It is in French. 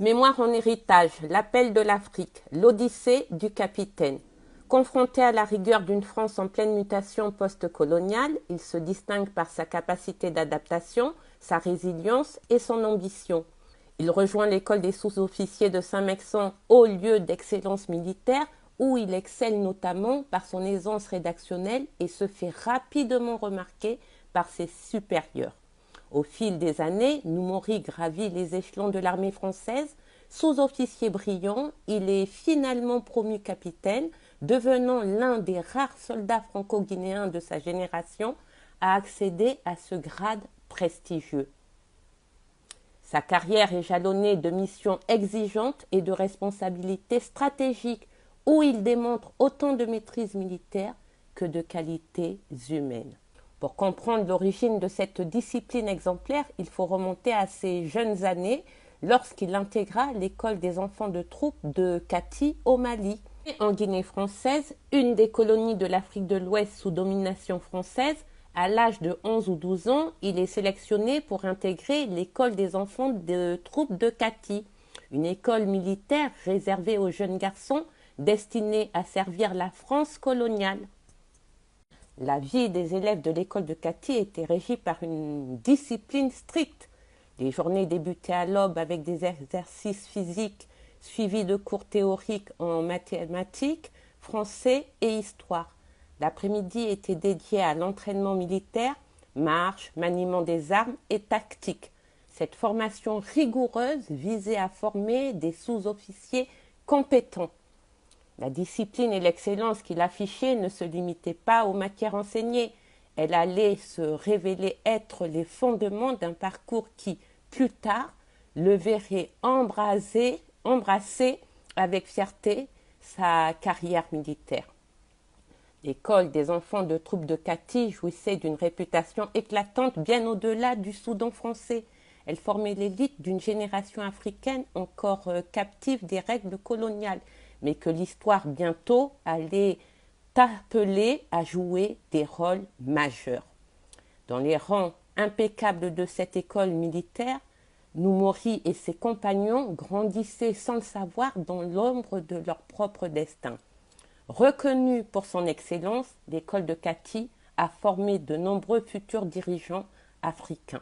Mémoire en héritage, l'appel de l'Afrique, l'Odyssée du capitaine. Confronté à la rigueur d'une France en pleine mutation post-coloniale, il se distingue par sa capacité d'adaptation, sa résilience et son ambition. Il rejoint l'école des sous-officiers de Saint-Mexan, haut lieu d'excellence militaire, où il excelle notamment par son aisance rédactionnelle et se fait rapidement remarquer par ses supérieurs. Au fil des années, Noumori gravit les échelons de l'armée française. Sous-officier brillant, il est finalement promu capitaine, devenant l'un des rares soldats franco-guinéens de sa génération à accéder à ce grade prestigieux. Sa carrière est jalonnée de missions exigeantes et de responsabilités stratégiques où il démontre autant de maîtrise militaire que de qualités humaines. Pour comprendre l'origine de cette discipline exemplaire, il faut remonter à ses jeunes années lorsqu'il intégra l'école des enfants de troupe de Kati au Mali. En Guinée française, une des colonies de l'Afrique de l'Ouest sous domination française, à l'âge de 11 ou 12 ans, il est sélectionné pour intégrer l'école des enfants de troupe de Kati, une école militaire réservée aux jeunes garçons destinés à servir la France coloniale. La vie des élèves de l'école de Kati était régie par une discipline stricte. Les journées débutaient à l'aube avec des exercices physiques suivis de cours théoriques en mathématiques, français et histoire. L'après-midi était dédié à l'entraînement militaire, marche, maniement des armes et tactique. Cette formation rigoureuse visait à former des sous-officiers compétents. La discipline et l'excellence qu'il affichait ne se limitaient pas aux matières enseignées. Elle allait se révéler être les fondements d'un parcours qui, plus tard, le verrait embrasser avec fierté sa carrière militaire. L'école des enfants de troupe de Kati jouissait d'une réputation éclatante bien au-delà du Soudan français. Elle formait l'élite d'une génération africaine encore captive des règles coloniales, mais que l'histoire bientôt allait appeler à jouer des rôles majeurs. Dans les rangs impeccables de cette école militaire, Noumori et ses compagnons grandissaient sans le savoir dans l'ombre de leur propre destin. Reconnue pour son excellence, l'école de Kati a formé de nombreux futurs dirigeants africains.